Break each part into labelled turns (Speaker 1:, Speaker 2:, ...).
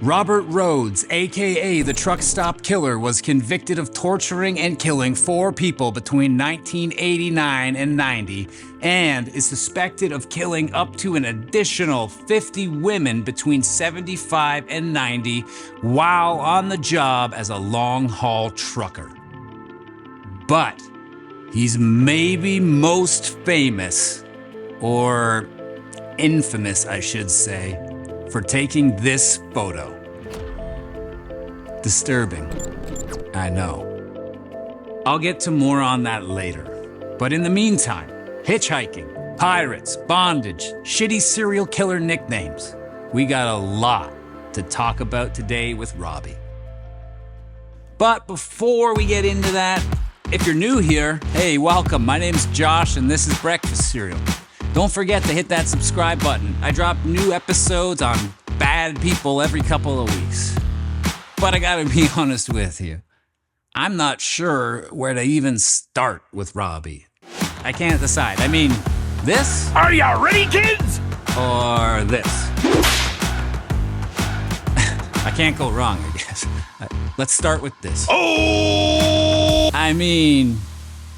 Speaker 1: Robert Rhoades, aka the truck stop killer, was convicted of torturing and killing 4 people between 1989 and 90, and is suspected of killing up to an additional 50 women between 75 and 90 while on the job as a long-haul trucker. But he's maybe most famous, or infamous, I should say, for taking this photo. Disturbing, I know. I'll get to more on that later. But in the meantime, hitchhiking, pirates, bondage, shitty serial killer nicknames. We got a lot to talk about today with Robbie. But before we get into that, if you're new here, hey, welcome. My name's Josh and this is Breakfast Cereal. Don't forget to hit that subscribe button. I drop new episodes on bad people every couple of weeks. But I gotta be honest with you, I'm not sure where to even start with Robbie. I can't decide. I mean, this?
Speaker 2: Are you ready, kids?
Speaker 1: Or this? I can't go wrong, I guess. Let's start with this.
Speaker 2: Oh!
Speaker 1: I mean,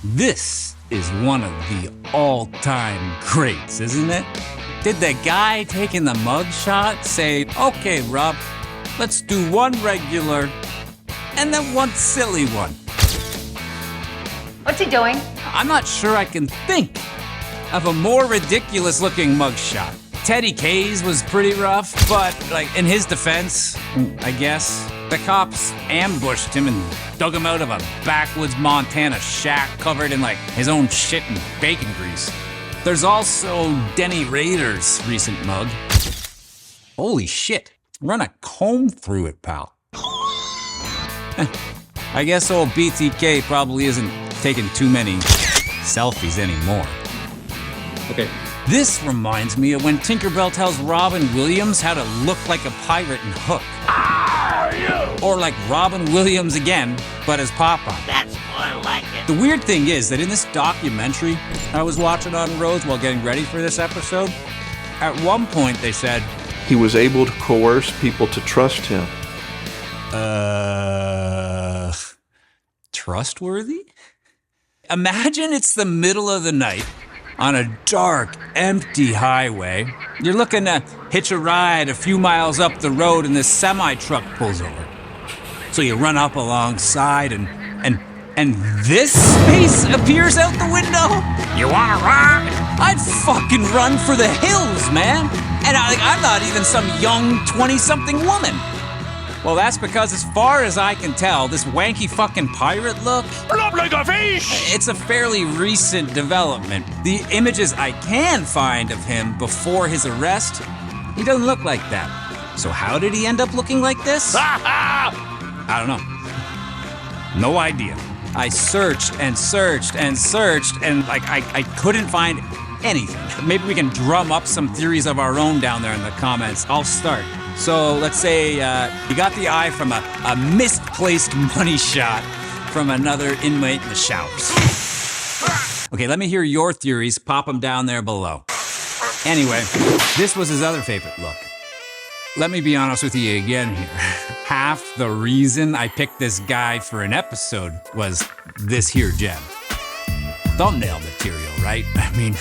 Speaker 1: this is one of the all-time greats, isn't it? Did the guy taking the mugshot say, okay, Rob, let's do one regular and then one silly one?
Speaker 3: What's he doing?
Speaker 1: I'm not sure I can think of a more ridiculous looking mugshot. Teddy K's was pretty rough, but like in his defense, I guess, the cops ambushed him and dug him out of a backwoods Montana shack covered in like his own shit and bacon grease. There's also Denny Rader's recent mug. Holy shit, run a comb through it, pal. I guess old BTK probably isn't taking too many selfies anymore.
Speaker 2: Okay.
Speaker 1: This reminds me of when Tinkerbell tells Robin Williams how to look like a pirate in Hook. Or like Robin Williams again, but as Popeye.
Speaker 4: That's more like it.
Speaker 1: The weird thing is that in this documentary I was watching on Rhoades while getting ready for this episode, at one point they said,
Speaker 5: he was able to coerce people to trust him.
Speaker 1: Trustworthy? Imagine it's the middle of the night on a dark, empty highway. You're looking to hitch a ride a few miles up the road and this semi-truck pulls over. So you run up alongside and this space appears out the window?
Speaker 2: You wanna ride?
Speaker 1: I'd fucking run for the hills, man. And I'm not even some young 20-something woman. Well, that's because as far as I can tell, this wanky fucking pirate look,
Speaker 2: Flop like a fish!
Speaker 1: it's a fairly recent development. The images I can find of him before his arrest, he doesn't look like that. So how did he end up looking like this? I don't know. No idea. I searched and searched and searched and I couldn't find anything. Maybe we can drum up some theories of our own down there in the comments. I'll start. So let's say you got the eye from a misplaced money shot from another inmate in the showers. Okay, let me hear your theories. Pop them down there below. Anyway, this was his other favorite look. Let me be honest with you again here. Half the reason I picked this guy for an episode was this here gem. Thumbnail material, right? I mean,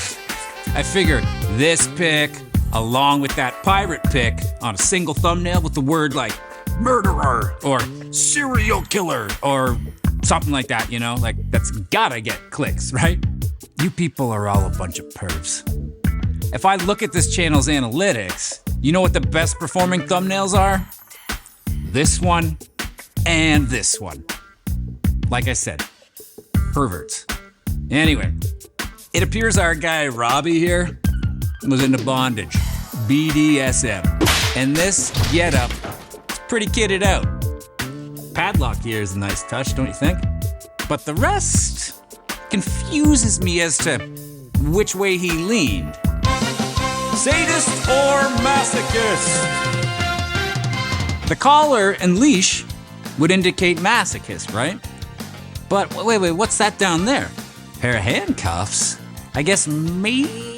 Speaker 1: I figured this pic, along with that pirate pic on a single thumbnail with the word like murderer or serial killer or something like that, you know? Like, that's gotta get clicks, right? You people are all a bunch of pervs. If I look at this channel's analytics, you know what the best performing thumbnails are? This one and this one. Like I said, perverts. Anyway, it appears our guy Robbie here was into bondage, BDSM. And this getup is pretty kitted out. Padlock here is a nice touch, don't you think? But the rest confuses me as to which way he leaned. Sadist or masochist? The collar and leash would indicate masochist, right? But wait, what's that down there? Pair of handcuffs? I guess maybe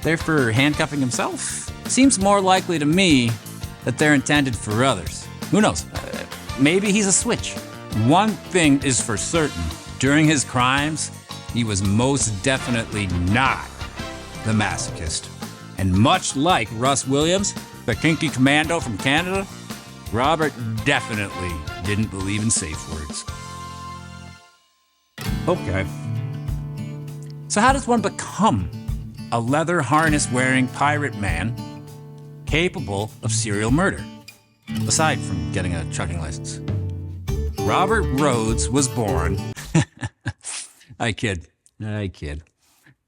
Speaker 1: they're for handcuffing himself? Seems more likely to me that they're intended for others. Who knows? Maybe he's a switch. One thing is for certain. During his crimes, he was most definitely not the masochist. And much like Russ Williams, the kinky commando from Canada, Robert definitely didn't believe in safe words. Okay. So how does one become a leather harness wearing pirate man capable of serial murder, aside from getting a trucking license? Robert Rhoades was born. I kid.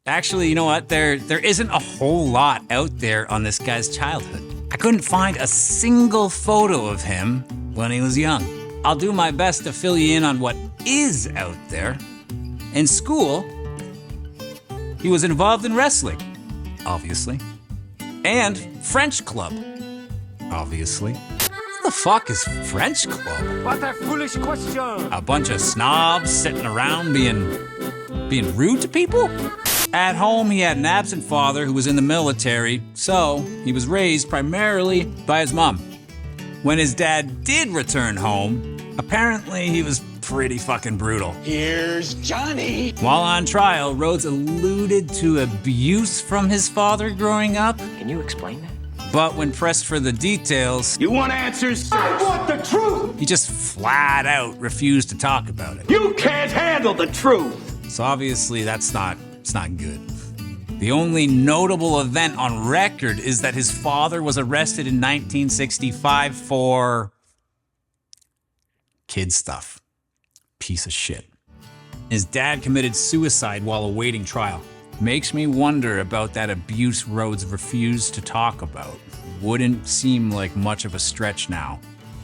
Speaker 1: Actually, you know what? There isn't a whole lot out there on this guy's childhood. I couldn't find a single photo of him when he was young. I'll do my best to fill you in on what is out there. In school, he was involved in wrestling, obviously, and French club, obviously. What the fuck is French club?
Speaker 3: What a foolish question!
Speaker 1: A bunch of snobs sitting around being rude to people? At home, he had an absent father who was in the military, so he was raised primarily by his mom. When his dad did return home, apparently he was pretty fucking brutal.
Speaker 3: Here's Johnny!
Speaker 1: While on trial, Rhoades alluded to abuse from his father growing up,
Speaker 3: Can you explain that?
Speaker 1: but when pressed for the details,
Speaker 2: You want answers?
Speaker 3: I want the truth!
Speaker 1: he just flat out refused to talk about it.
Speaker 2: You can't handle the truth!
Speaker 1: So obviously it's not good. The only notable event on record is that his father was arrested in 1965 for kid stuff. Piece of shit. His dad committed suicide while awaiting trial. Makes me wonder about that abuse Rhoades refused to talk about. Wouldn't seem like much of a stretch now,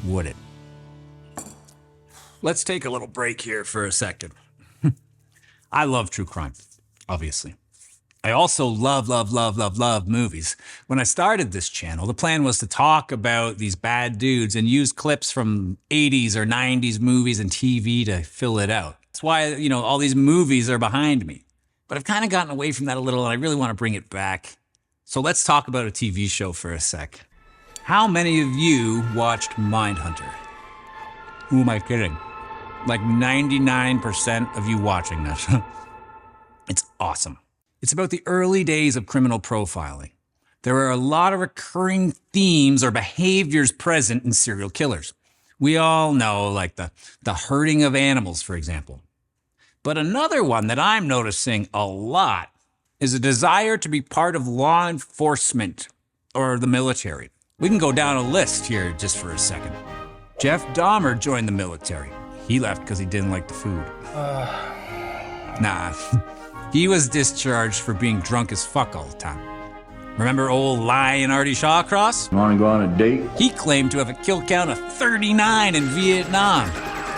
Speaker 1: would it? Let's take a little break here for a second. I love true crime, obviously. I also love movies. When I started this channel, the plan was to talk about these bad dudes and use clips from 80s or 90s movies and TV to fill it out. That's why, all these movies are behind me. But I've kind of gotten away from that a little, and I really want to bring it back. So let's talk about a TV show for a sec. How many of you watched Mindhunter? Who am I kidding? Like 99% of you watching this. It's awesome. It's about the early days of criminal profiling. There are a lot of recurring themes or behaviors present in serial killers. We all know, like the hurting of animals, for example. But another one that I'm noticing a lot is a desire to be part of law enforcement or the military. We can go down a list here just for a second. Jeff Dahmer joined the military. He left because he didn't like the food. Nah. He was discharged for being drunk as fuck all the time. Remember old Lion Artie Shawcross?
Speaker 4: Want to go on a date?
Speaker 1: He claimed to have a kill count of 39 in Vietnam.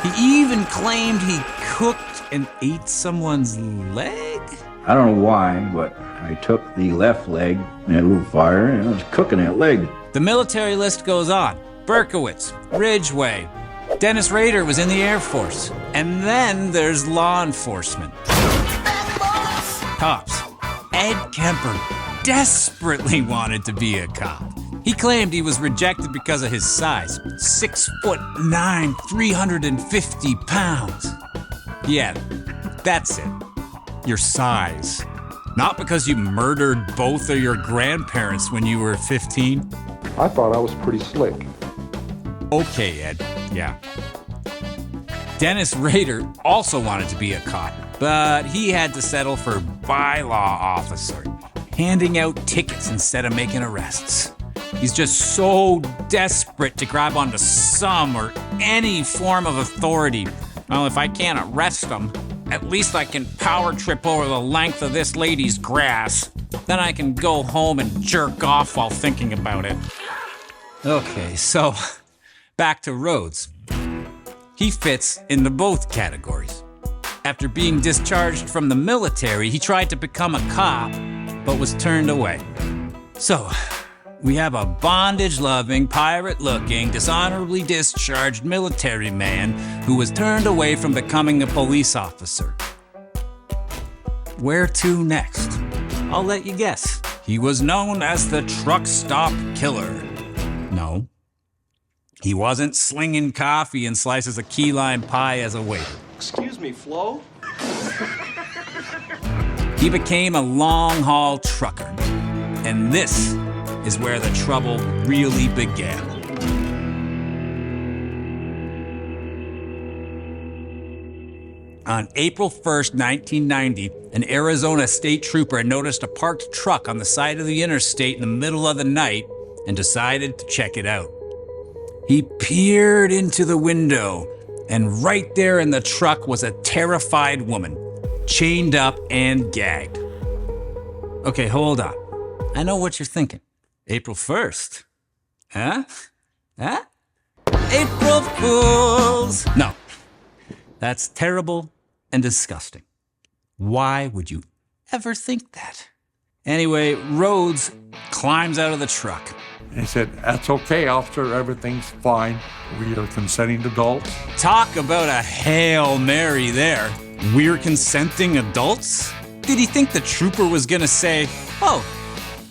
Speaker 1: He even claimed he cooked and ate someone's leg?
Speaker 4: I don't know why, but I took the left leg and had a little fire and I was cooking that leg.
Speaker 1: The military list goes on. Berkowitz, Ridgway, Dennis Rader was in the Air Force. And then there's law enforcement. Cops. Ed Kemper desperately wanted to be a cop. He claimed he was rejected because of his size. 6'9", 350 pounds. Yeah, that's it. Your size. Not because you murdered both of your grandparents when you were 15.
Speaker 6: I thought I was pretty slick.
Speaker 1: Okay, Ed. Yeah. Dennis Rader also wanted to be a cop, but he had to settle for bylaw officer, handing out tickets instead of making arrests. He's just so desperate to grab onto some or any form of authority. Well, if I can't arrest him, at least I can power trip over the length of this lady's grass. Then I can go home and jerk off while thinking about it. Okay, so back to Rhoades. He fits into both categories. After being discharged from the military, he tried to become a cop, but was turned away. So, we have a bondage-loving, pirate-looking, dishonorably discharged military man who was turned away from becoming a police officer. Where to next? I'll let you guess. He was known as the Truck Stop Killer. No, He wasn't slinging coffee and slices of key lime pie as a waiter.
Speaker 3: Excuse me, Flo?
Speaker 1: He became a long-haul trucker. And this is where the trouble really began. On April 1st, 1990, an Arizona state trooper noticed a parked truck on the side of the interstate in the middle of the night and decided to check it out. He peered into the window, and right there in the truck was a terrified woman, chained up and gagged. Okay, hold on. I know what you're thinking. April 1st? Huh? April Fools! No. That's terrible and disgusting. Why would you ever think that? Anyway, Rhoades climbs out of the truck.
Speaker 7: And he said, "That's okay, officer, everything's fine. We are consenting adults."
Speaker 1: Talk about a Hail Mary there. We're consenting adults? Did he think the trooper was gonna say, "Oh,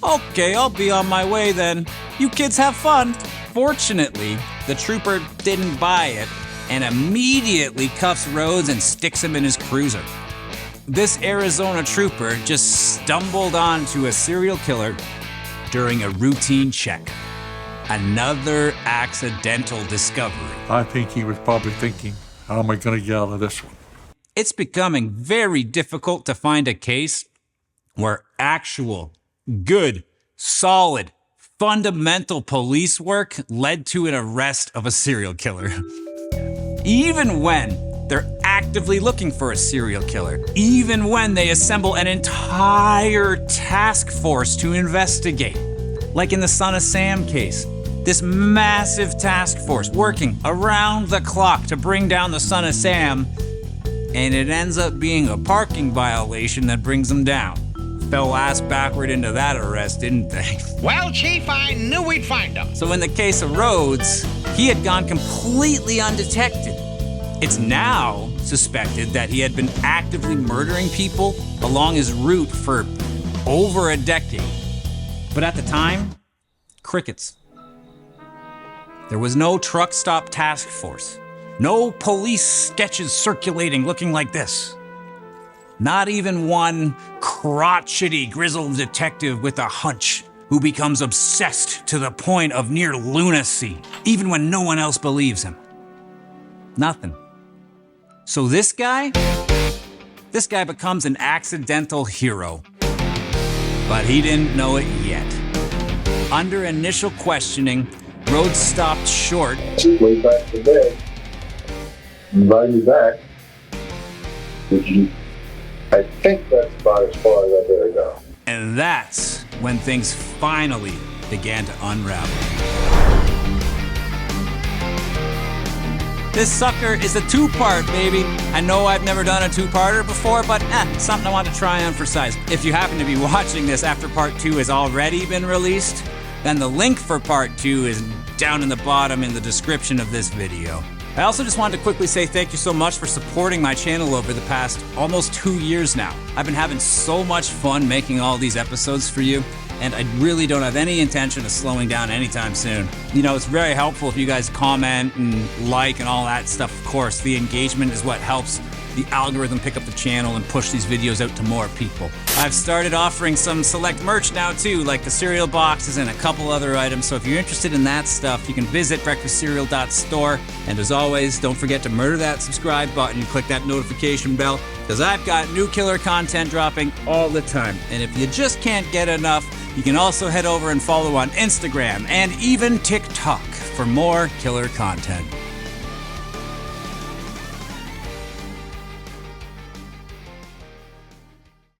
Speaker 1: okay, I'll be on my way then. You kids have fun"? Fortunately, the trooper didn't buy it and immediately cuffs Rhoades and sticks him in his cruiser. This Arizona trooper just stumbled onto a serial killer during a routine check. Another accidental discovery.
Speaker 7: I think he was probably thinking, how am I going to get out of this one?
Speaker 1: It's becoming very difficult to find a case where actual, good, solid, fundamental police work led to an arrest of a serial killer. Even when they're actively looking for a serial killer, even when they assemble an entire task force to investigate, like in the Son of Sam case, this massive task force working around the clock to bring down the Son of Sam, and it ends up being a parking violation that brings them down. Fell ass backward into that arrest, didn't they?
Speaker 8: Well, Chief, I knew we'd find him.
Speaker 1: So in the case of Rhoades, he had gone completely undetected. It's now suspected that he had been actively murdering people along his route for over a decade. But at the time, crickets. There was no truck stop task force. No police sketches circulating looking like this. Not even one crotchety, grizzled detective with a hunch who becomes obsessed to the point of near lunacy, even when no one else believes him. Nothing. So this guy becomes an accidental hero. But he didn't know it yet. Under initial questioning, Rhoades stopped short.
Speaker 9: Way back today, invite you back. I think that's about as far as I better go.
Speaker 1: And that's when things finally began to unravel. This sucker is a two-part, baby. I know I've never done a two-parter before, but something I want to try on for size. If you happen to be watching this after part 2 has already been released, then the link for part 2 is down in the bottom in the description of this video. I also just wanted to quickly say thank you so much for supporting my channel over the past almost 2 years now. I've been having so much fun making all these episodes for you, and I really don't have any intention of slowing down anytime soon. You know, it's very helpful if you guys comment and like and all that stuff, of course. The engagement is what helps the algorithm pick up the channel and push these videos out to more people. I've started offering some select merch now too, like the cereal boxes and a couple other items, so if you're interested in that stuff, you can visit breakfastcereal.store, and as always, don't forget to murder that subscribe button and click that notification bell, because I've got new killer content dropping all the time. And if you just can't get enough, you can also head over and follow on Instagram and even TikTok for more killer content.